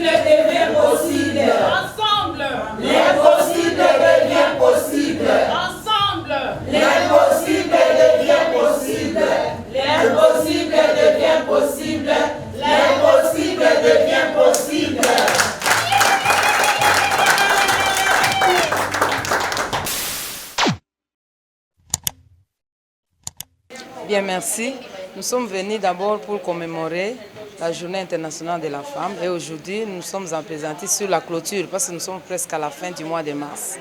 L'impossible devient possible. Ensemble. L'impossible devient possible. Ensemble. L'impossible devient possible. L'impossible devient possible. L'impossible devient possible. Bien, merci. Nous sommes venus d'abord pour commémorer la Journée internationale de la femme et aujourd'hui nous sommes en plaisanterie sur la clôture parce que nous sommes presque à la fin du mois de mars.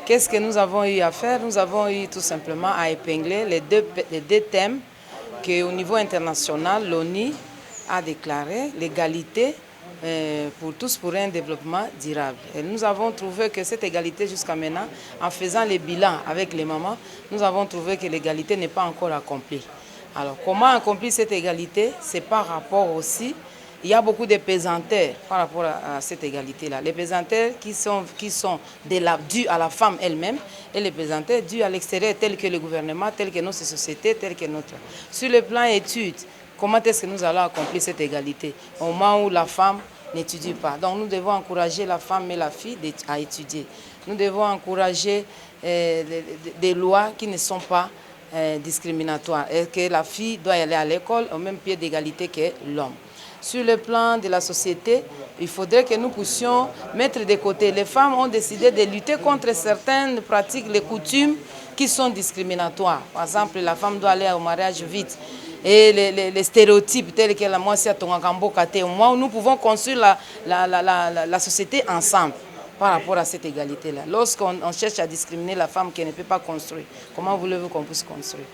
Qu'est-ce que nous avons eu à faire? Nous avons eu tout simplement à épingler les deux thèmes qu'au niveau international, l'ONU a déclaré, l'égalité pour tous pour un développement durable. Et nous avons trouvé que cette égalité jusqu'à maintenant, en faisant les bilans avec les mamans, nous avons trouvé que l'égalité n'est pas encore accomplie. Alors comment accomplir cette égalité? C'est par rapport aussi, il y a beaucoup de pesanteurs par rapport à cette égalité-là. Les pesanteurs qui sont dus à la femme elle-même et les pesanteurs dus à l'extérieur, tels que le gouvernement, tels que notre société, tels que notre... Sur le plan études, comment est-ce que nous allons accomplir cette égalité au moment où la femme n'étudie pas? Donc nous devons encourager la femme et la fille à étudier. Nous devons encourager des lois qui ne sont pas discriminatoires et que la fille doit aller à l'école au même pied d'égalité que l'homme. Sur le plan de la société, il faudrait que nous puissions mettre de côté. Les femmes ont décidé de lutter contre certaines pratiques, les coutumes qui sont discriminatoires. Par exemple, la femme doit aller au mariage vite. Et les stéréotypes tels que la moitié à Tongakambo Kate, au moins nous pouvons construire la société ensemble par rapport à cette égalité-là. Lorsqu'on cherche à discriminer la femme qui ne peut pas construire, comment voulez-vous qu'on puisse construire?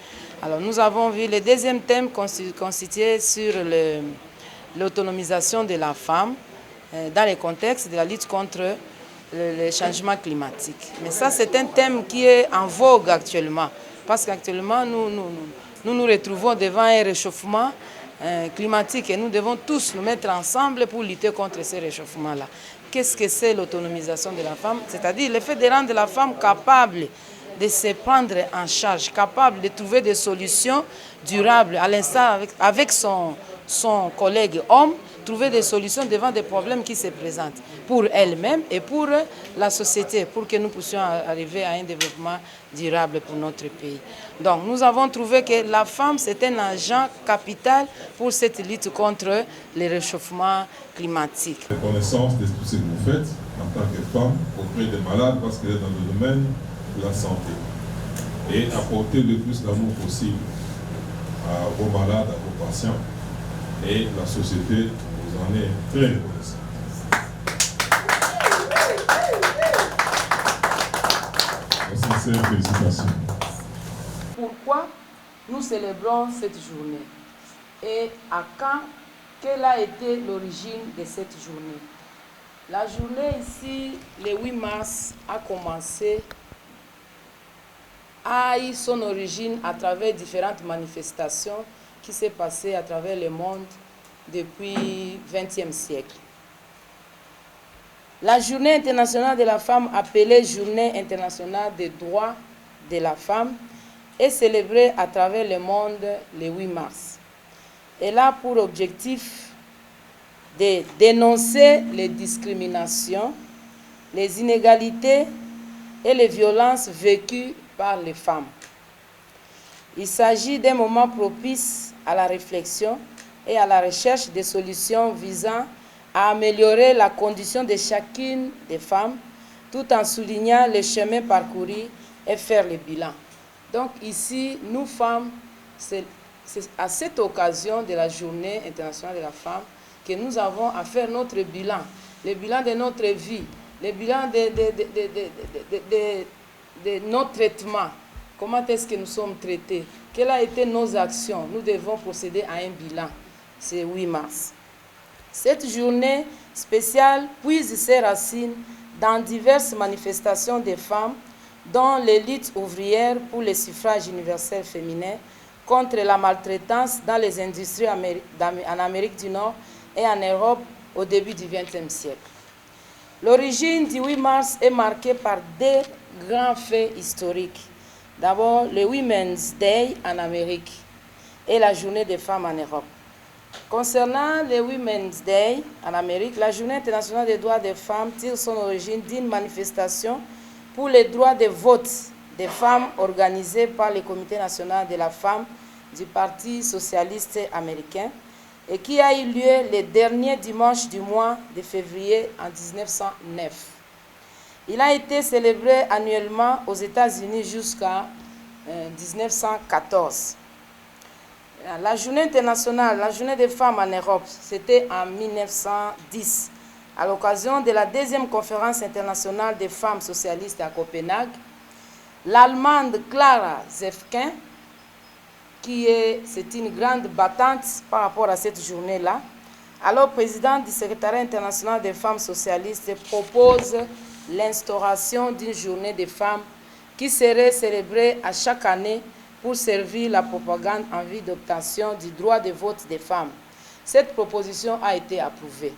Alors nous avons vu le deuxième thème constitué sur l'autonomisation de la femme dans le contexte de la lutte contre le changement climatique. Mais ça, c'est un thème qui est en vogue actuellement, parce qu'actuellement, nous retrouvons devant un réchauffement climatique et nous devons tous nous mettre ensemble pour lutter contre ce réchauffement-là. Qu'est-ce que c'est l'autonomisation de la femme? C'est-à-dire le fait de rendre la femme capable de se prendre en charge, capable de trouver des solutions durables, à l'instar avec son collègue homme, trouver des solutions devant des problèmes qui se présentent pour elle-même et pour la société, pour que nous puissions arriver à un développement durable pour notre pays. Donc nous avons trouvé que la femme, c'est un agent capital pour cette lutte contre le réchauffement climatique. Reconnaissance de tout ce que vous faites en tant que femme auprès des malades parce qu'elle est dans le domaine de la santé. Et apporter le plus d'amour possible à vos malades, à vos patients. Et la société vous en est très reconnaissante. Sincères félicitations. Pourquoi nous célébrons cette journée? Et à quand? Quelle a été l'origine de cette journée? La journée ici, le 8 mars, a commencé, a eu son origine à travers différentes manifestations qui s'est passées à travers le monde depuis le XXe siècle. La Journée internationale de la femme, appelée Journée internationale des droits de la femme, est célébrée à travers le monde le 8 mars. Elle a pour objectif de dénoncer les discriminations, les inégalités et les violences vécues par les femmes. Il s'agit d'un moment propice à la réflexion et à la recherche de solutions visant à améliorer la condition de chacune des femmes, tout en soulignant les chemins parcourus et faire le bilan. Donc ici, nous femmes, c'est à cette occasion de la Journée internationale de la femme que nous avons à faire notre bilan, le bilan de notre vie, le bilan de nos traitements. Comment est-ce que nous sommes traités? Quelles ont été nos actions? Nous devons procéder à un bilan. C'est 8 mars. Cette journée spéciale puise ses racines dans diverses manifestations des femmes, dont les luttes ouvrières pour le suffrage universel féminin, contre la maltraitance dans les industries en Amérique du Nord et en Europe au début du XXe siècle. L'origine du 8 mars est marquée par deux grands faits historiques. D'abord, le Women's Day en Amérique et la Journée des femmes en Europe. Concernant le Women's Day en Amérique, la Journée internationale des droits des femmes tire son origine d'une manifestation pour les droits de vote des femmes organisée par le Comité national de la femme du Parti socialiste américain et qui a eu lieu le dernier dimanche du mois de février en 1909. Il a été célébré annuellement aux États-Unis jusqu'à 1914. La journée internationale, la journée des femmes en Europe, c'était en 1910, à l'occasion de la deuxième conférence internationale des femmes socialistes à Copenhague. L'Allemande Clara Zetkin, c'est une grande battante par rapport à cette journée-là, alors présidente du secrétariat international des femmes socialistes, propose l'instauration d'une journée des femmes qui serait célébrée à chaque année pour servir la propagande en vue d'obtention du droit de vote des femmes. Cette proposition a été approuvée.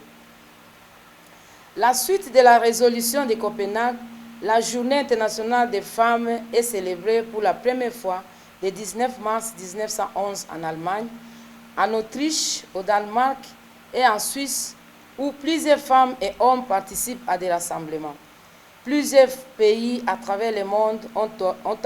La suite de la résolution de Copenhague, la Journée internationale des femmes est célébrée pour la première fois le 19 mars 1911 en Allemagne, en Autriche, au Danemark et en Suisse, où plusieurs femmes et hommes participent à des rassemblements. Plusieurs pays à travers le monde ont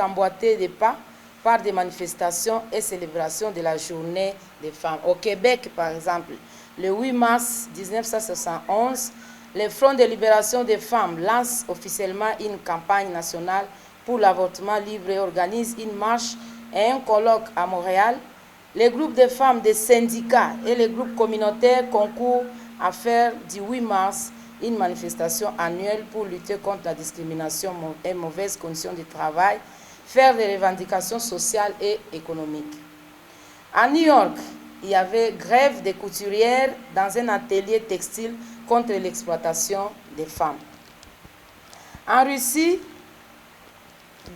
emboîté des pas par des manifestations et célébrations de la journée des femmes. Au Québec, par exemple, le 8 mars 1971, le Front de libération des femmes lance officiellement une campagne nationale pour l'avortement libre et organise une marche et un colloque à Montréal. Les groupes de femmes des syndicats et les groupes communautaires concourent à faire du 8 mars une manifestation annuelle pour lutter contre la discrimination et mauvaises conditions de travail, faire des revendications sociales et économiques. À New York, il y avait grève des couturières dans un atelier textile contre l'exploitation des femmes. En Russie,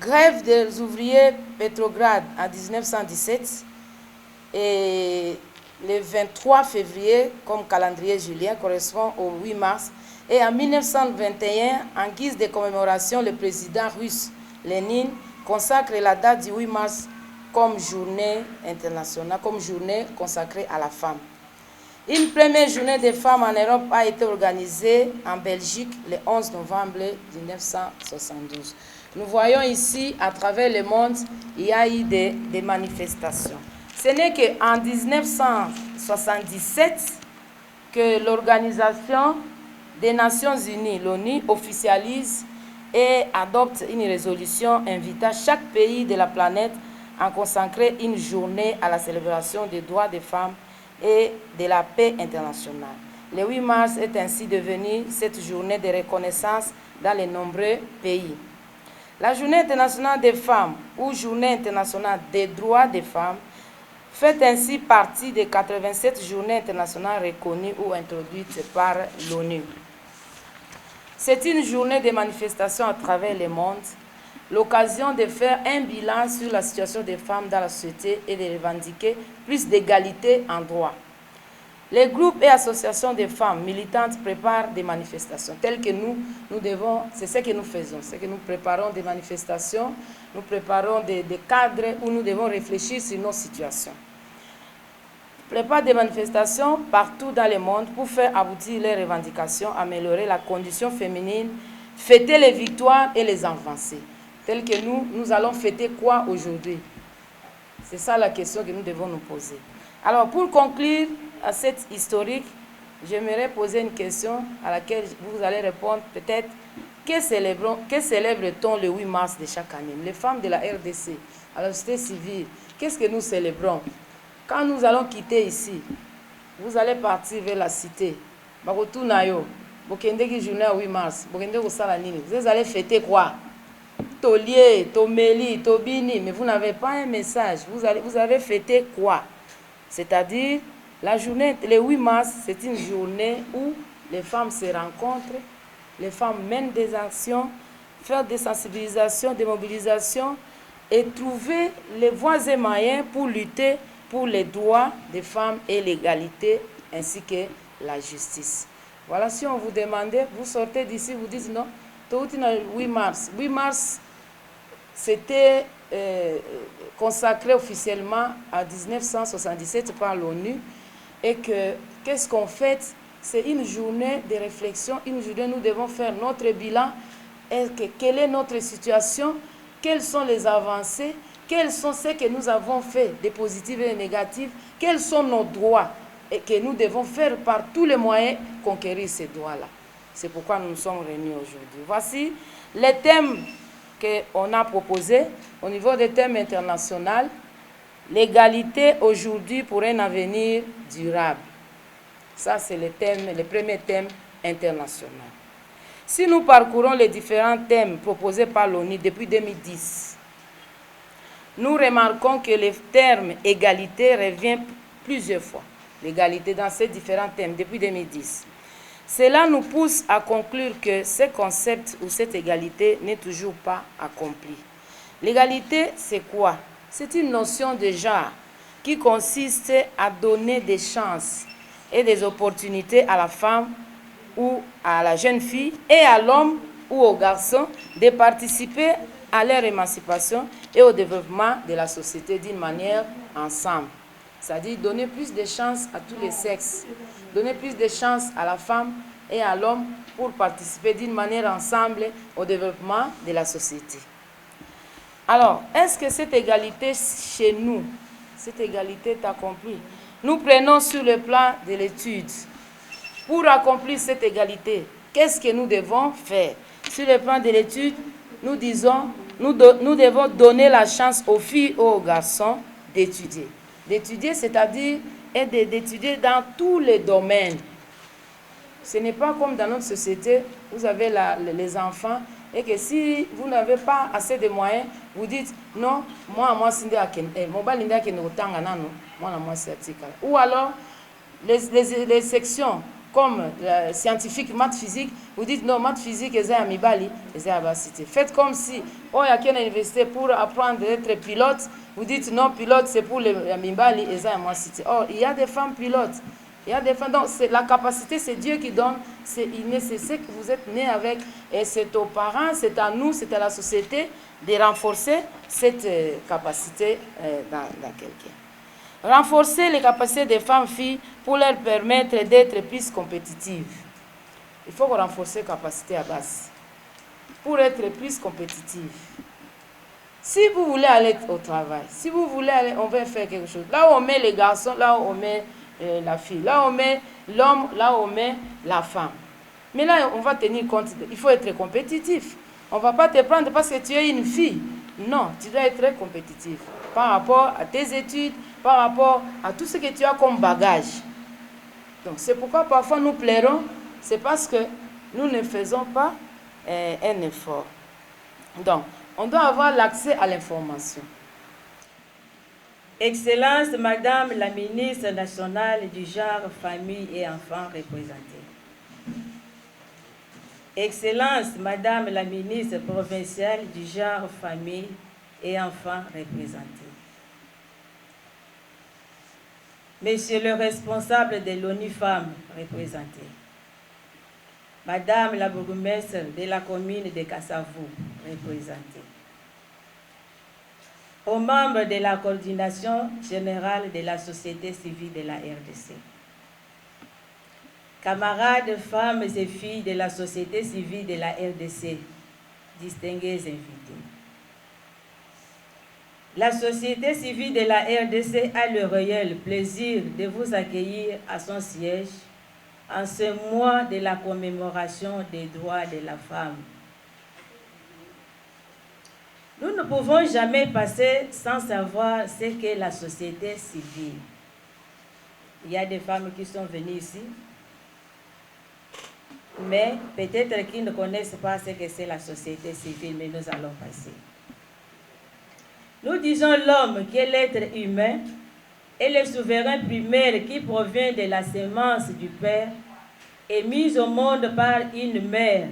grève des ouvriers Petrograd en 1917 et le 23 février, comme calendrier julien, correspond au 8 mars. Et en 1921, en guise de commémoration, le président russe Lénine consacre la date du 8 mars comme journée internationale, comme journée consacrée à la femme. Une première journée des femmes en Europe a été organisée en Belgique le 11 novembre 1972. Nous voyons ici, à travers le monde, il y a eu des manifestations. Ce n'est qu'en 1977 que l'Organisation des Nations Unies, l'ONU, officialise et adopte une résolution invitant chaque pays de la planète à consacrer une journée à la célébration des droits des femmes et de la paix internationale. Le 8 mars est ainsi devenu cette journée de reconnaissance dans les nombreux pays. La Journée internationale des femmes ou Journée internationale des droits des femmes fait ainsi partie des 87 journées internationales reconnues ou introduites par l'ONU. C'est une journée de manifestation à travers le monde, l'occasion de faire un bilan sur la situation des femmes dans la société et de revendiquer plus d'égalité en droit. Les groupes et associations de femmes militantes préparent des manifestations telles que nous devons, c'est ce que nous faisons, c'est que nous préparons des manifestations, nous préparons des cadres où nous devons réfléchir sur nos situations. Prépare des manifestations partout dans le monde pour faire aboutir les revendications, améliorer la condition féminine, fêter les victoires et les avancées. Telles que nous allons fêter quoi aujourd'hui? C'est ça la question que nous devons nous poser. Alors, pour conclure à cette historique, j'aimerais poser une question à laquelle vous allez répondre peut-être. Que célèbre-t-on le 8 mars de chaque année? Les femmes de la RDC, à la société civile, qu'est-ce que nous célébrons? Quand nous allons quitter ici, vous allez partir vers la cité. Vous allez fêter quoi? Tolier, Tomeli, Tobini, mais vous n'avez pas un message. Vous avez fêté quoi? C'est-à-dire, la journée, le 8 mars, c'est une journée où les femmes se rencontrent, les femmes mènent des actions, font des sensibilisations, des mobilisations et trouver les voies et moyens pour lutter pour les droits des femmes et l'égalité ainsi que la justice. Voilà, si on vous demandait, vous sortez d'ici, vous dites non, tout le 8 mars. 8 mars, c'était consacré officiellement en 1977 par l'ONU. et que qu'est-ce qu'on fait? C'est une journée de réflexion, une journée où nous devons faire notre bilan, et quelle est notre situation, quelles sont les avancées, quels sont ceux que nous avons fait, des positifs et des négatifs, quels sont nos droits, et que nous devons faire par tous les moyens conquérir ces droits-là. C'est pourquoi nous nous sommes réunis aujourd'hui. Voici les thèmes qu'on a proposés au niveau des thèmes internationaux. L'égalité aujourd'hui pour un avenir durable. Ça, c'est le premier thème international. Si nous parcourons les différents thèmes proposés par l'ONU depuis 2010, nous remarquons que le terme égalité revient plusieurs fois. L'égalité dans ces différents thèmes depuis 2010. Cela nous pousse à conclure que ce concept ou cette égalité n'est toujours pas accompli. L'égalité, c'est quoi? C'est une notion de genre qui consiste à donner des chances et des opportunités à la femme ou à la jeune fille et à l'homme ou au garçon de participer à leur émancipation et au développement de la société d'une manière ensemble. C'est-à-dire donner plus de chances à tous les sexes, donner plus de chances à la femme et à l'homme pour participer d'une manière ensemble au développement de la société. Alors, est-ce que cette égalité chez nous, cette égalité est accomplie? Nous prenons sur le plan de l'étude. Pour accomplir cette égalité, qu'est-ce que nous devons faire? Sur le plan de l'étude, nous disons, nous devons donner la chance aux filles et aux garçons d'étudier. D'étudier, c'est-à-dire d'étudier dans tous les domaines. Ce n'est pas comme dans notre société, vous avez les enfants, et que si vous n'avez pas assez de moyens, vous dites non, moi, ou alors les sections comme scientifique, maths physique, vous dites non, maths physique, faites comme si, oh, il y a qu'une université pour apprendre à être pilote, vous dites non, pilote, c'est pour les Mibali, oh, il y a des femmes pilotes. Il y a des femmes, donc la capacité, c'est Dieu qui donne, c'est ce que vous êtes né avec, et c'est aux parents, c'est à nous, c'est à la société de renforcer cette capacité dans quelqu'un. Renforcer les capacités des femmes-filles pour leur permettre d'être plus compétitives. Il faut renforcer les capacités à base pour être plus compétitives. Si vous voulez aller au travail, si vous voulez aller, on va faire quelque chose. Là où on met les garçons, là où on met la fille, là on met l'homme, là on met la femme. Mais là, on va tenir compte, il faut être compétitif. On ne va pas te prendre parce que tu es une fille. Non, tu dois être compétitif par rapport à tes études, par rapport à tout ce que tu as comme bagage. Donc c'est pourquoi parfois nous plairons, c'est parce que nous ne faisons pas un effort. Donc, on doit avoir l'accès à l'information. Excellence, Madame la ministre nationale du genre, famille et enfants représentés. Excellence, Madame la ministre provinciale du genre, famille et enfants représentés. Monsieur le responsable de l'ONU Femmes représenté. Madame la bourgmestre de la commune de Kassavou représentée. Aux membres de la coordination générale de la société civile de la RDC. Camarades, femmes et filles de la société civile de la RDC, distingués invités. La société civile de la RDC a le réel plaisir de vous accueillir à son siège en ce mois de la commémoration des droits de la femme. Nous ne pouvons jamais passer sans savoir ce qu'est la société civile. Il y a des femmes qui sont venues ici, mais peut-être qu'ils ne connaissent pas ce que c'est la société civile, mais nous allons passer. Nous disons l'homme qui est l'être humain et le souverain primaire qui provient de la sémence du Père est mis au monde par une mère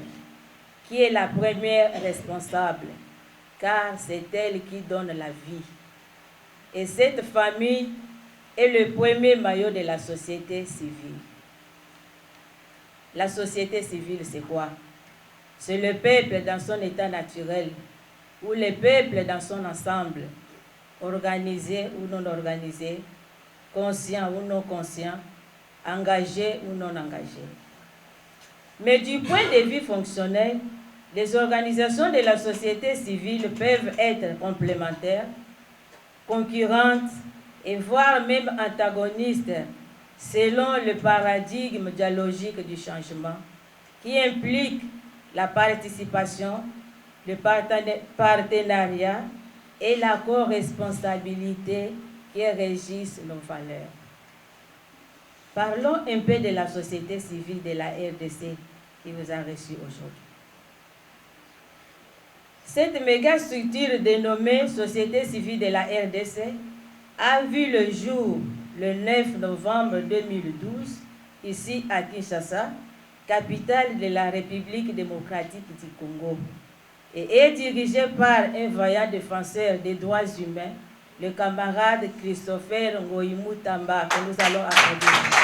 qui est la première responsable, car c'est elle qui donne la vie. Et cette famille est le premier maillot de la société civile. La société civile, c'est quoi? C'est le peuple dans son état naturel, ou le peuple dans son ensemble, organisé ou non organisé, conscient ou non conscient, engagés ou non engagés. Mais du point de vue fonctionnel, les organisations de la société civile peuvent être complémentaires, concurrentes et voire même antagonistes selon le paradigme dialogique du changement qui implique la participation, le partenariat et la co-responsabilité qui régissent nos valeurs. Parlons un peu de la société civile de la RDC qui vous a reçu aujourd'hui. Cette méga structure dénommée Société civile de la RDC a vu le jour le 9 novembre 2012 ici à Kinshasa, capitale de la République démocratique du Congo, et est dirigée par un vaillant défenseur des droits humains, le camarade Christopher Ngoïmou Tamba, que nous allons applaudir.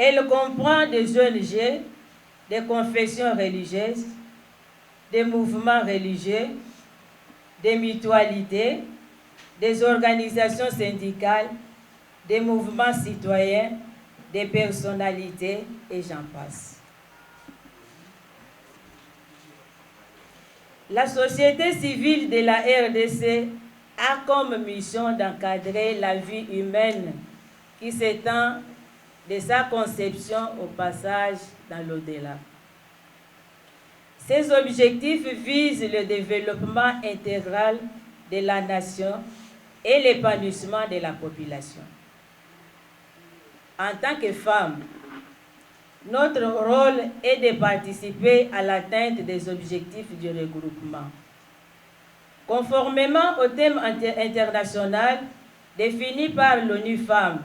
Elle comprend des ONG, des confessions religieuses, des mouvements religieux, des mutualités, des organisations syndicales, des mouvements citoyens, des personnalités, et j'en passe. La société civile de la RDC a comme mission d'encadrer la vie humaine qui s'étend de sa conception au passage dans l'au-delà. Ces objectifs visent le développement intégral de la nation et l'épanouissement de la population. En tant que femmes, notre rôle est de participer à l'atteinte des objectifs du regroupement. Conformément au thème international défini par l'ONU Femmes,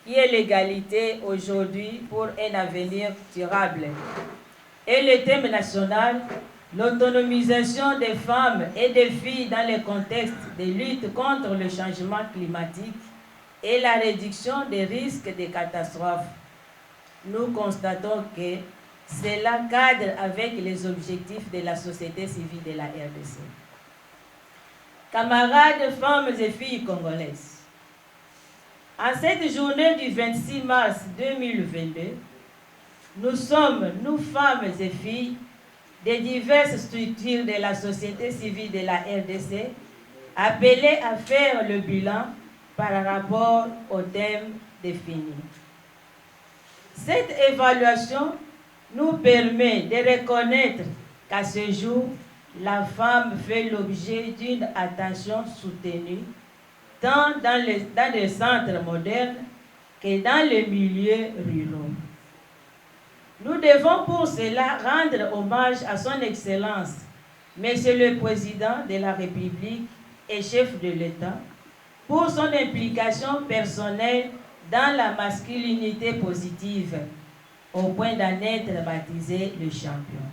qui est l'égalité aujourd'hui pour un avenir durable, et le thème national, l'autonomisation des femmes et des filles dans le contexte de lutte contre le changement climatique et la réduction des risques de catastrophes. Nous constatons que cela cadre avec les objectifs de la société civile de la RDC. Camarades, femmes et filles congolaises, en cette journée du 26 mars 2022, nous sommes, nous femmes et filles, des diverses structures de la société civile de la RDC, appelées à faire le bilan par rapport au thème défini. Cette évaluation nous permet de reconnaître qu'à ce jour, la femme fait l'objet d'une attention soutenue, tant dans les centres modernes que dans les milieux ruraux. Nous devons pour cela rendre hommage à son Excellence, Monsieur le Président de la République et chef de l'État, pour son implication personnelle dans la masculinité positive, au point d'en être baptisé le champion.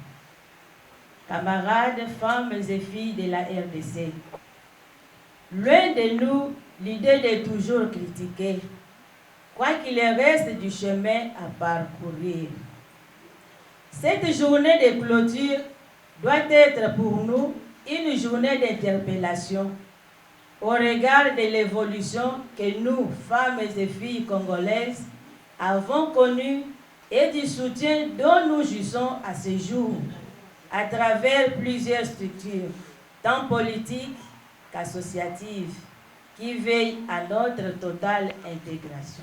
Camarades, femmes et filles de la RDC, loin de nous l'idée de toujours critiquer, quoi qu'il reste du chemin à parcourir. Cette journée de clôture doit être pour nous une journée d'interpellation au regard de l'évolution que nous, femmes et filles congolaises, avons connue et du soutien dont nous jouissons à ce jour à travers plusieurs structures, tant politiques qu'associatives, qui veillent à notre totale intégration.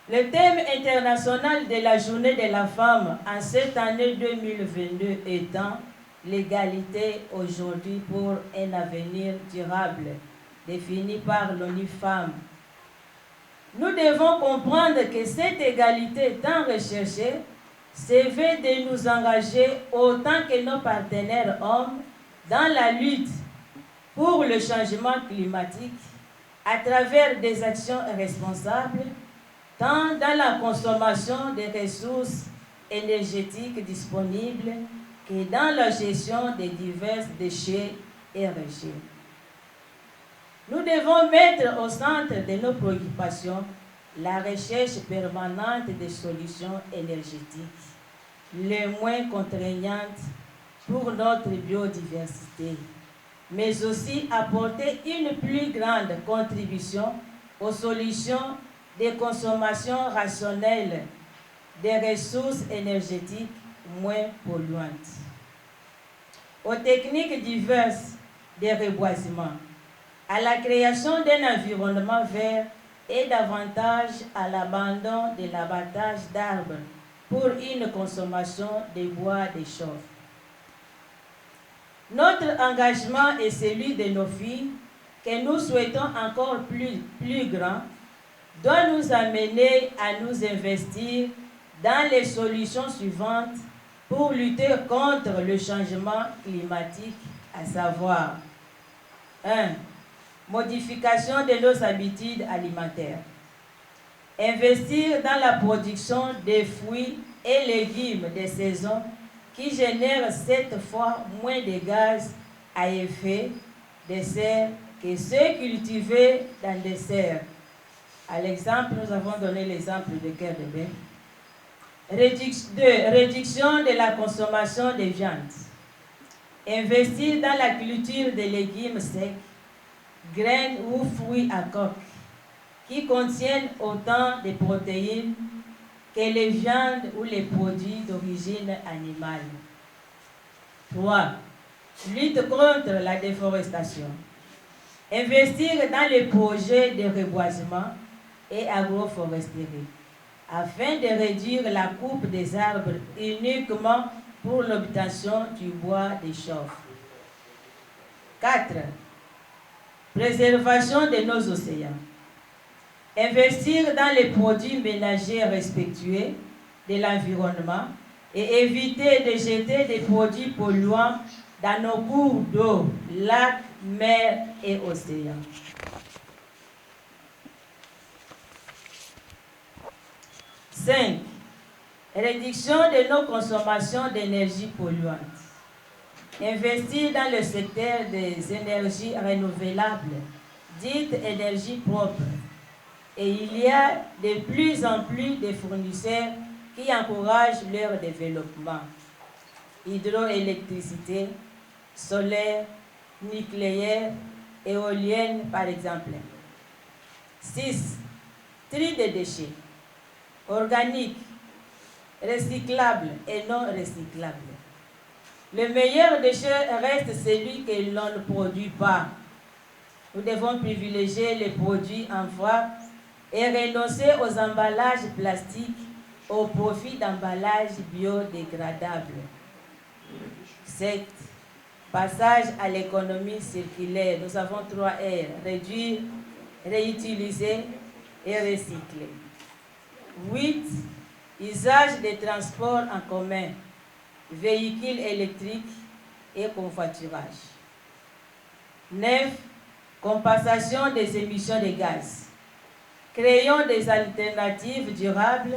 Le thème international de la journée de la femme en cette année 2022 étant l'égalité aujourd'hui pour un avenir durable, défini par l'ONU Femmes. Nous devons comprendre que cette égalité tant recherchée se veut de nous engager autant que nos partenaires hommes dans la lutte pour le changement climatique à travers des actions responsables, tant dans la consommation des ressources énergétiques disponibles que dans la gestion des divers déchets et rejets. Nous devons mettre au centre de nos préoccupations la recherche permanente des solutions énergétiques, les moins contraignantes pour notre biodiversité, mais aussi apporter une plus grande contribution aux solutions de consommation rationnelle des ressources énergétiques moins polluantes, aux techniques diverses de reboisement, à la création d'un environnement vert et davantage à l'abandon de l'abattage d'arbres pour une consommation de bois de chauffe. Notre engagement est celui de nos filles, que nous souhaitons encore plus grand, doit nous amener à nous investir dans les solutions suivantes pour lutter contre le changement climatique, à savoir 1. Modification de nos habitudes alimentaires. Investir dans la production des fruits et légumes de saison qui génèrent 7 fois moins de gaz à effet de serre que ceux cultivés dans des serres. À l'exemple, nous avons donné l'exemple de Cœur de Baie. 2. Réduction de la consommation de viande. Investir dans la culture des légumes secs, graines ou fruits à coque, qui contiennent autant de protéines que les viandes ou les produits d'origine animale. 3. Lutte contre la déforestation. Investir dans les projets de reboisement et agroforesterie, afin de réduire la coupe des arbres uniquement pour l'obtention du bois de chauffe. 4. Préservation de nos océans. Investir dans les produits ménagers respectueux de l'environnement et éviter de jeter des produits polluants dans nos cours d'eau, lacs, mers et océans. 5. Réduction de nos consommations d'énergie polluante. Investir dans le secteur des énergies renouvelables, dites énergies propres. Et il y a de plus en plus de fournisseurs qui encouragent leur développement. Hydroélectricité, solaire, nucléaire, éolienne par exemple. 6. Tri des déchets. Organiques, recyclables et non recyclables. Le meilleur déchet reste celui que l'on ne produit pas. Nous devons privilégier les produits en vrac et renoncer aux emballages plastiques au profit d'emballages biodégradables. 7. Passage à l'économie circulaire. Nous avons 3 R. Réduire, réutiliser et recycler. 8. Usage des transports en commun, véhicules électriques et covoiturage. 9. Compensation des émissions de gaz. Créons des alternatives durables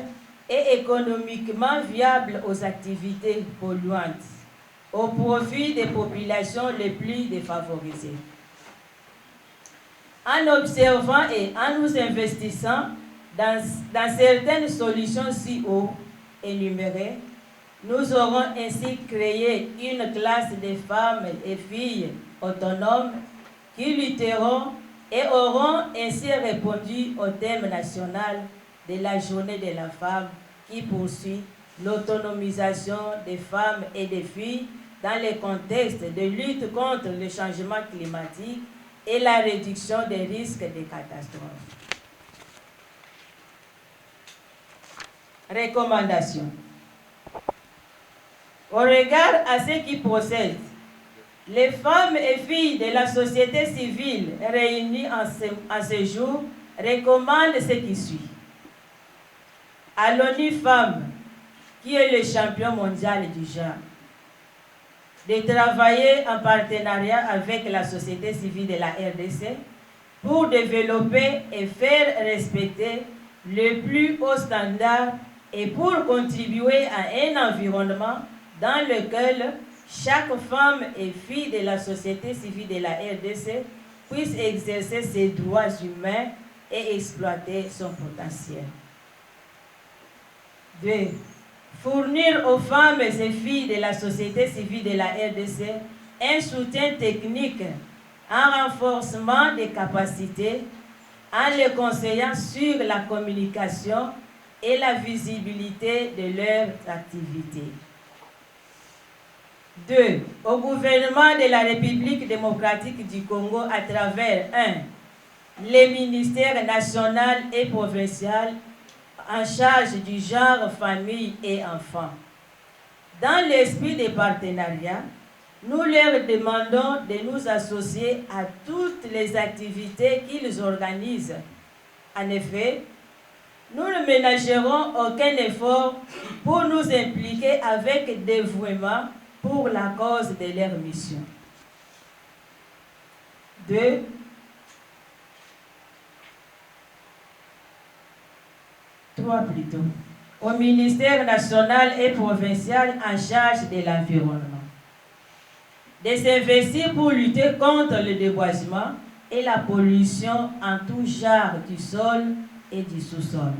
et économiquement viables aux activités polluantes, au profit des populations les plus défavorisées. En observant et en nous investissant dans certaines solutions si haut énumérées, nous aurons ainsi créé une classe de femmes et filles autonomes qui lutteront et auront ainsi répondu au thème national de la Journée de la femme qui poursuit l'autonomisation des femmes et des filles dans le contexte de lutte contre le changement climatique et la réduction des risques de catastrophes. Recommandations. Au regard à ce qui procède, les femmes et filles de la société civile réunies en ce jour recommandent ce qui suit. À l'ONU Femmes, qui est le champion mondial du genre, de travailler en partenariat avec la société civile de la RDC pour développer et faire respecter le plus haut standard et pour contribuer à un environnement dans lequel chaque femme et fille de la société civile de la RDC puisse exercer ses droits humains et exploiter son potentiel. 2. fournir aux femmes et filles de la société civile de la RDC un soutien technique, un renforcement des capacités, en les conseillant sur la communication et la visibilité de leurs activités. 2. Au gouvernement de la République démocratique du Congo à travers 1. Les ministères national et provincial en charge du genre, famille et enfants. Dans l'esprit des partenariats, nous leur demandons de nous associer à toutes les activités qu'ils organisent. En effet, nous ne ménagerons aucun effort pour nous impliquer avec dévouement pour la cause de leur mission. 2. Plutôt, au ministère national et provincial en charge de l'environnement, de s'investir pour lutter contre le déboisement et la pollution en tout genre du sol et du sous-sol,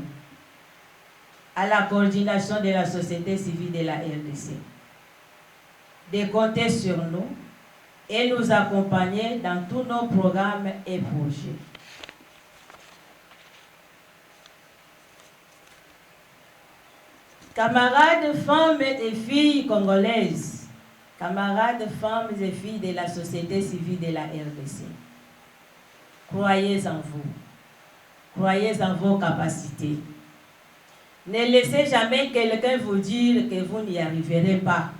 à la coordination de la société civile de la RDC, de compter sur nous et nous accompagner dans tous nos programmes et projets. Camarades femmes et filles congolaises, camarades femmes et filles de la société civile de la RDC, croyez en vous, croyez en vos capacités. Ne laissez jamais quelqu'un vous dire que vous n'y arriverez pas.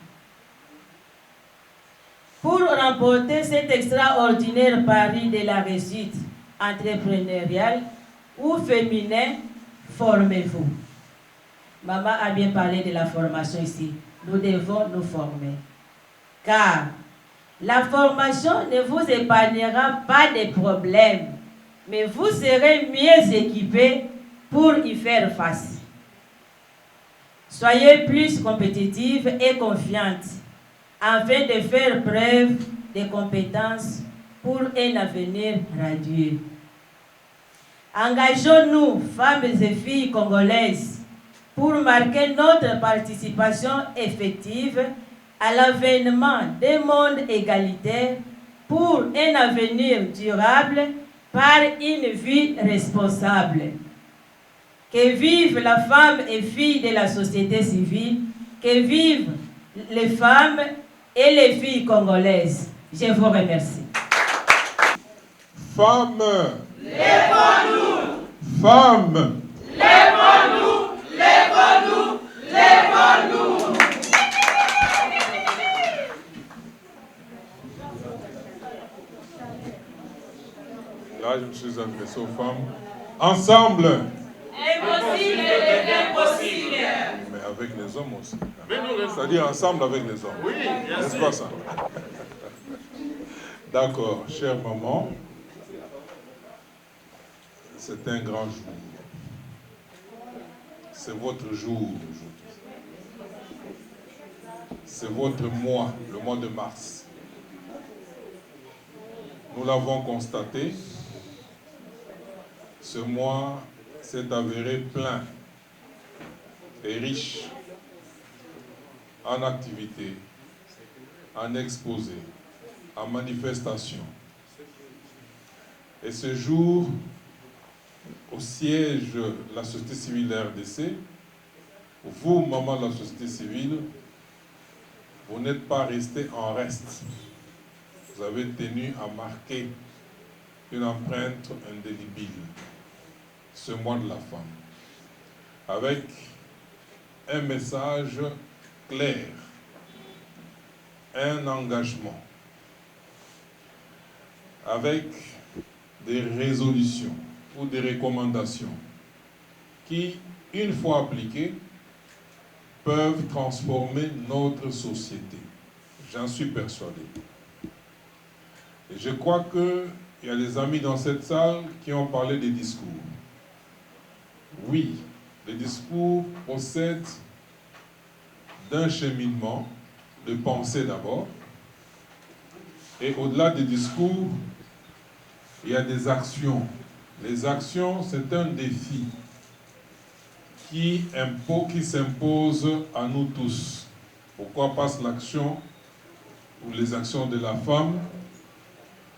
Pour remporter cet extraordinaire pari de la réussite entrepreneuriale ou féminin, formez-vous. Maman a bien parlé de la formation ici. Nous devons nous former. Car la formation ne vous épargnera pas de problèmes, mais vous serez mieux équipés pour y faire face. Soyez plus compétitifs et confiantes afin de faire preuve de compétences pour un avenir radieux. Engageons-nous, femmes et filles congolaises, pour marquer notre participation effective à l'avènement d'un monde égalitaire pour un avenir durable par une vie responsable. Que vive la femme et fille de la société civile, que vivent les femmes et les filles congolaises. Je vous remercie. Femmes, Lèvons-nous! femmes, Lèvons-nous! Lèvons-nous! Lèvons-nous! là je me suis adressé aux femmes. Ensemble, Impossible devient possible. mais avec les hommes aussi. C'est-à-dire ensemble avec les hommes. Oui, bien N'est-ce sûr. pas ça? D'accord, chère maman, c'est un grand jour. C'est votre jour aujourd'hui. C'est votre mois, le mois de mars. Nous l'avons constaté. Ce mois s'est avéré plein et riche en activités, en exposés, en manifestations. Et ce jour, au siège de la société civile de la RDC, vous, maman de la société civile, vous n'êtes pas resté en reste. Vous avez tenu à marquer une empreinte indélébile, ce mois de la femme, avec un message clair, un engagement, avec des résolutions ou des recommandations qui, une fois appliquées, peuvent transformer notre société. J'en suis persuadé. Et je crois qu'il y a des amis dans cette salle qui ont parlé des discours. Oui, les discours procèdent d'un cheminement de pensée d'abord. Et au-delà des discours, il y a des actions. Les actions, c'est un défi. qui s'impose à nous tous. Pourquoi? Parce que l'action ou les actions de la femme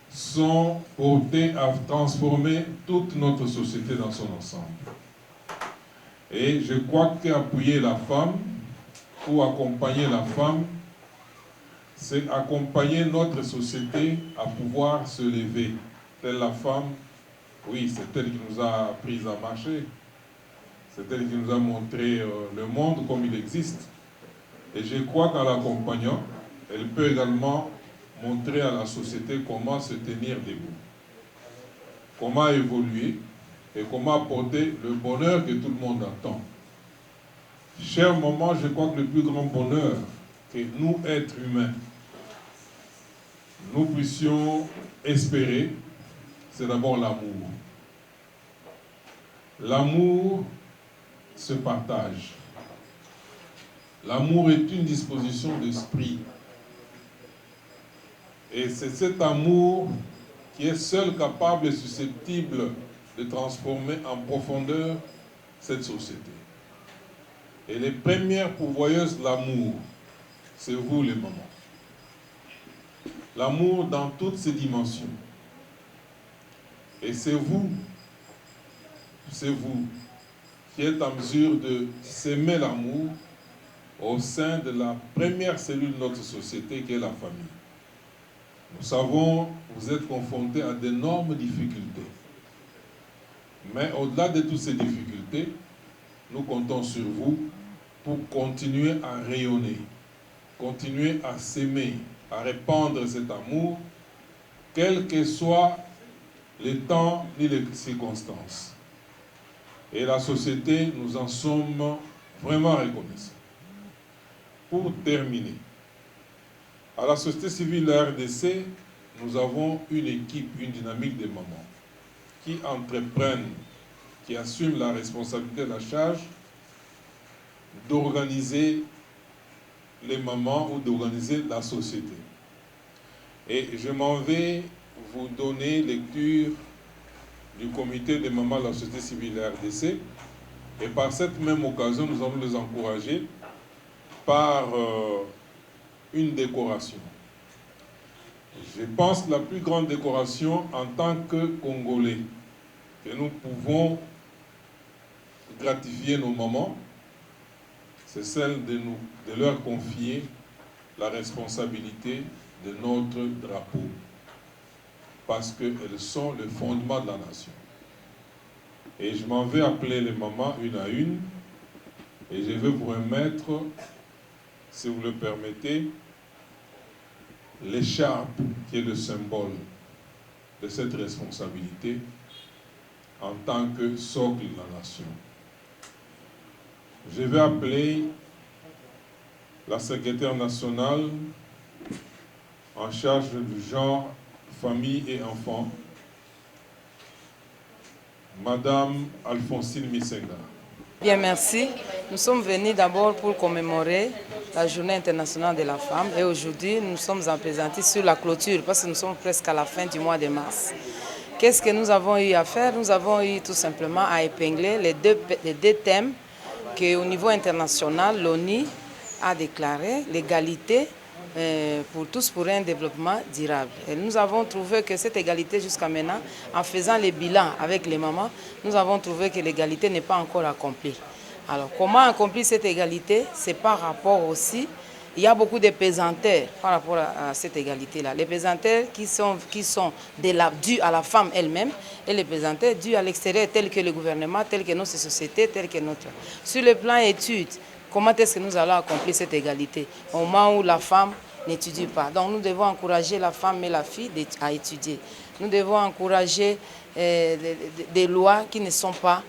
sont portées à transformer toute notre société dans son ensemble. Et je crois qu'appuyer la femme ou accompagner la femme, c'est accompagner notre société à pouvoir se lever. Telle la femme, oui, c'est elle qui nous a appris à marcher. C'est elle qui nous a montré le monde comme il existe. Et je crois qu'en l'accompagnant, elle peut également montrer à la société comment se tenir debout, comment évoluer et comment apporter le bonheur que tout le monde attend. Chère maman, je crois que le plus grand bonheur que nous, êtres humains, nous puissions espérer, c'est d'abord l'amour. L'amour se partage. L'amour est une disposition d'esprit. Et c'est cet amour qui est seul capable et susceptible de transformer en profondeur cette société. Et les premières pourvoyeuses de l'amour, c'est vous les mamans. L'amour dans toutes ses dimensions. Et c'est vous qui êtes en mesure de s'aimer l'amour au sein de la première cellule de notre société qui est la famille. Nous savons, vous êtes confrontés à d'énormes difficultés. Mais au-delà de toutes ces difficultés, nous comptons sur vous pour continuer à rayonner, continuer à s'aimer, à répandre cet amour, quels que soient les temps ni les circonstances. Et la société, nous en sommes vraiment reconnaissants. Pour terminer, à la société civile de la RDC, nous avons une équipe, une dynamique de mamans qui entreprennent, qui assument la responsabilité, la charge d'organiser les mamans ou d'organiser la société. Et je m'en vais vous donner lecture du comité des mamans de la société civile de la RDC. Et par cette même occasion, nous allons les encourager par une décoration. Je pense que la plus grande décoration en tant que Congolais, que nous pouvons gratifier nos mamans, c'est celle de leur confier la responsabilité de notre drapeau. Parce qu'elles sont le fondement de la nation. Et je m'en vais appeler les mamans une à une, et je vais vous remettre, si vous le permettez, l'écharpe qui est le symbole de cette responsabilité en tant que socle de la nation. Je vais appeler la secrétaire nationale en charge du genre, famille et enfants, Madame Alphonsine Misenga. Bien, merci. Nous sommes venus d'abord pour commémorer la Journée internationale de la femme et aujourd'hui nous sommes en plaisanterie sur la clôture parce que nous sommes presque à la fin du mois de mars. Qu'est-ce que nous avons eu à faire? Nous avons eu tout simplement à épingler les deux thèmes qu'au niveau international, l'ONU a déclaré, l'égalité pour tous pour un développement durable. Et nous avons trouvé que cette égalité jusqu'à maintenant, en faisant les bilans avec les mamans, nous avons trouvé que l'égalité n'est pas encore accomplie. Alors comment accomplir cette égalité? C'est par rapport aussi, il y a beaucoup de pesanteurs par rapport à cette égalité-là. Les pesanteurs qui sont dus à la femme elle-même et les pesanteurs dus à l'extérieur, tels que le gouvernement, tels que notre société, tels que notre... Sur le plan études, comment est-ce que nous allons accomplir cette égalité au moment où la femme n'étudie pas? Donc nous devons encourager la femme et la fille à étudier. Nous devons encourager des lois qui ne sont pas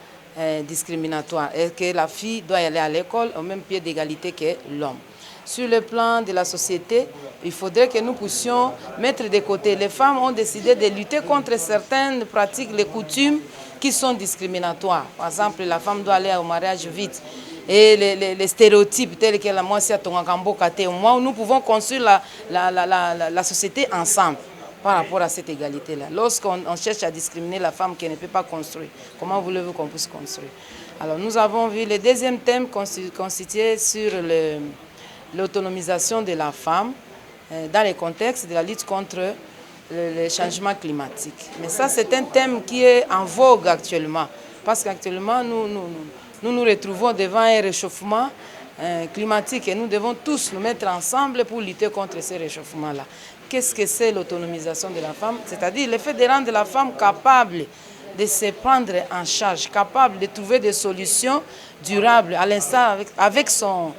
discriminatoires et que la fille doit aller à l'école au même pied d'égalité que l'homme. Sur le plan de la société, il faudrait que nous puissions mettre de côté. Les femmes ont décidé de lutter contre certaines pratiques, les coutumes qui sont discriminatoires. Par exemple, la femme doit aller au mariage vite. Et les stéréotypes tels que la moitié à Tongakambo Kate, au moins nous pouvons construire la société ensemble par rapport à cette égalité-là. Lorsqu'on cherche à discriminer la femme qui ne peut pas construire, comment voulez-vous qu'on puisse construire? Alors nous avons vu le deuxième thème constitué sur l'autonomisation de la femme dans le contexte de la lutte contre le changement climatique. Mais ça, c'est un thème qui est en vogue actuellement, parce qu'actuellement, nous retrouvons devant un réchauffement climatique et nous devons tous nous mettre ensemble pour lutter contre ce réchauffement-là. Qu'est-ce que c'est l'autonomisation de la femme? C'est-à-dire le fait de rendre la femme capable de se prendre en charge, capable de trouver des solutions durables, à l'instar avec son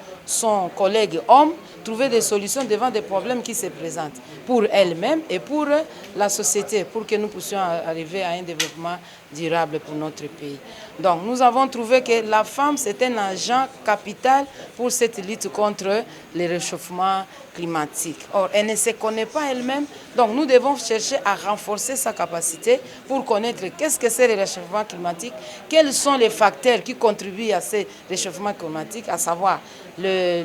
collègue homme, trouver des solutions devant des problèmes qui se présentent pour elle-même et pour la société, pour que nous puissions arriver à un développement durable pour notre pays. Donc nous avons trouvé que la femme, c'est un agent capital pour cette lutte contre le réchauffement climatique. Or, elle ne se connaît pas elle-même, donc nous devons chercher à renforcer sa capacité pour connaître qu'est-ce que c'est le réchauffement climatique, quels sont les facteurs qui contribuent à ce réchauffement climatique, à savoir le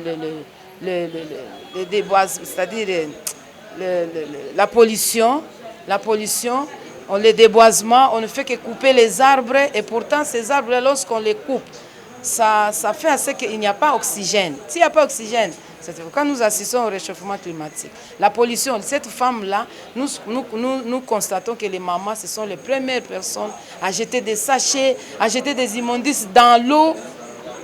déboisement, c'est-à-dire la pollution, le déboisement, on ne fait que couper les arbres et pourtant ces arbres, lorsqu'on les coupe, ça fait à ce qu'il n'y a pas d'oxygène. S'il n'y a pas d'oxygène, c'est pourquoi nous assistons au réchauffement climatique. La pollution, cette femme-là, nous constatons que les mamans, ce sont les premières personnes à jeter des sachets, à jeter des immondices dans l'eau.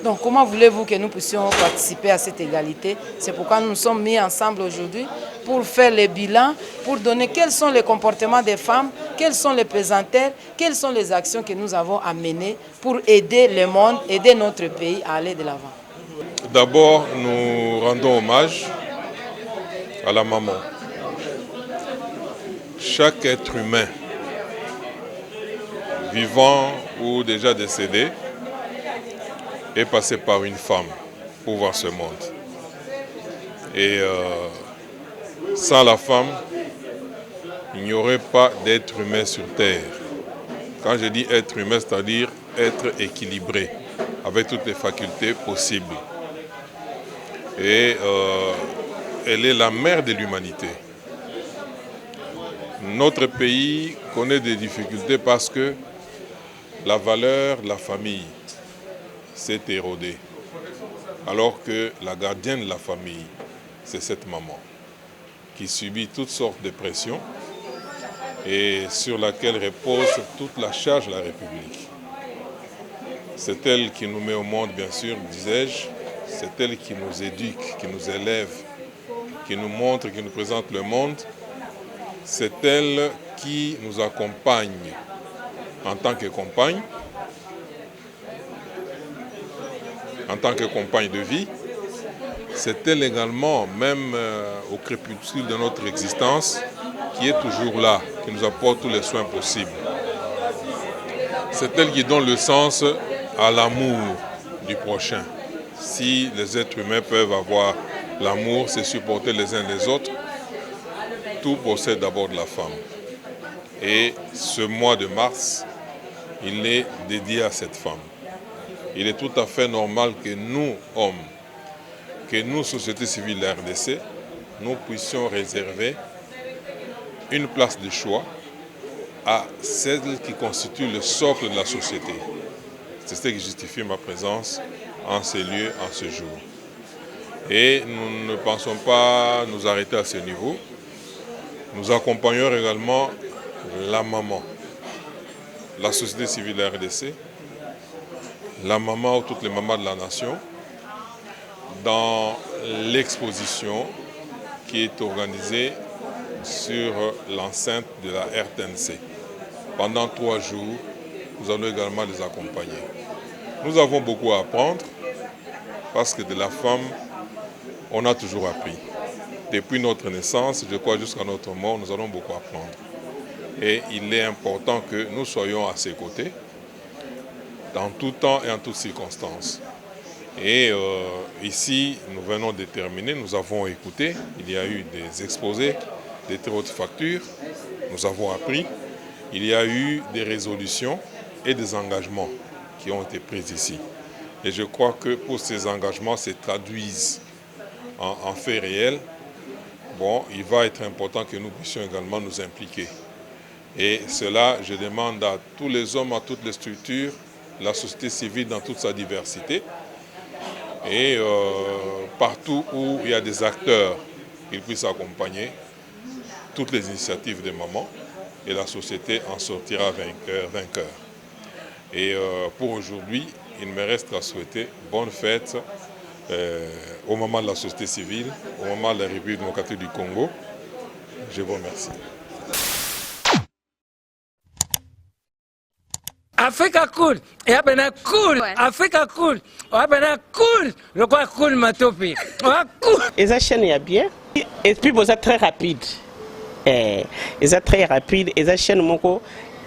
Donc comment voulez-vous que nous puissions participer à cette égalité? C'est pourquoi nous nous sommes mis ensemble aujourd'hui pour faire le bilan, pour donner quels sont les comportements des femmes, quels sont les pesanteurs, quelles sont les actions que nous avons à mener pour aider le monde, aider notre pays à aller de l'avant. D'abord, nous rendons hommage à la maman. Chaque être humain, vivant ou déjà décédé, est passé par une femme pour voir ce monde. Et sans la femme, il n'y aurait pas d'être humain sur Terre. Quand je dis être humain, c'est-à-dire être équilibré, avec toutes les facultés possibles. Et elle est la mère de l'humanité. Notre pays connaît des difficultés parce que la valeur de la famille s'est érodée. Alors que la gardienne de la famille, c'est cette maman qui subit toutes sortes de pressions et sur laquelle repose toute la charge de la République. C'est elle qui nous met au monde, bien sûr, disais-je. C'est elle qui nous éduque, qui nous élève, qui nous montre, qui nous présente le monde. C'est elle qui nous accompagne en tant que compagne, en tant que compagne de vie. C'est elle également, même au crépuscule de notre existence, qui est toujours là, qui nous apporte tous les soins possibles. C'est elle qui donne le sens à l'amour du prochain. Si les êtres humains peuvent avoir l'amour, se supporter les uns les autres, tout procède d'abord de la femme. Et ce mois de mars, il est dédié à cette femme. Il est tout à fait normal que nous, hommes, que nous, société civile de la RDC, nous puissions réserver une place de choix à celle qui constitue le socle de la société. C'est ce qui justifie ma présence en ces lieux, en ce jour. Et nous ne pensons pas nous arrêter à ce niveau. Nous accompagnons également la maman, la société civile de la RDC, la maman ou toutes les mamans de la nation, dans l'exposition qui est organisée sur l'enceinte de la RTNC. Pendant 3 jours, nous allons également les accompagner. Nous avons beaucoup à apprendre parce que de la femme, on a toujours appris. Depuis notre naissance, je crois jusqu'à notre mort, nous allons beaucoup apprendre. Et il est important que nous soyons à ses côtés, dans tout temps et en toutes circonstances. Et ici, nous venons de terminer, nous avons écouté, il y a eu des exposés, des très hautes factures, nous avons appris, il y a eu des résolutions et des engagements qui ont été pris ici. Et je crois que pour ces engagements se traduisent en faits réels, bon, il va être important que nous puissions également nous impliquer. Et cela, je demande à tous les hommes, à toutes les structures, la société civile dans toute sa diversité. Et partout où il y a des acteurs, ils puissent accompagner toutes les initiatives des mamans et la société en sortira vainqueur. Et pour aujourd'hui, il me reste à souhaiter bonne fête au moment de la société civile, au moment de la République démocratique du Congo. Je vous remercie. Africa cool, et abena cool, Africa cool, abena cool, le quoi cool matopi, cool. Et ça chaîne est bien, et puis vous êtes très rapide, et ça très rapide, et ça chaîne moko,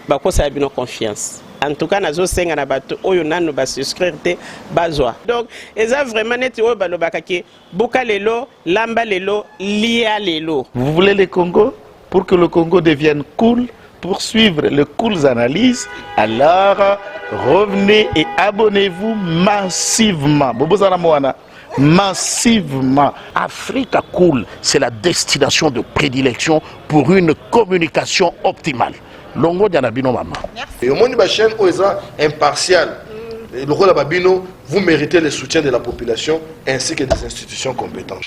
bah quoi ça a bien confiance. En tout cas, nazo senga na bato oyo nanu ba souscrire te bazwa. Donc, et ça vraiment net oyo balo bakaki, boka lelo, lamba lelo, lia lelo. Vous voulez le Congo pour que le Congo devienne cool? Pour suivre les cool analyses, alors revenez et abonnez-vous massivement. Massivement. Africa Cool, c'est la destination de prédilection pour une communication optimale. Longo Dianabino Mama. Et au monde de la chaîne OESA impartial, le rôle de Babino, vous méritez le soutien de la population ainsi que des institutions compétentes.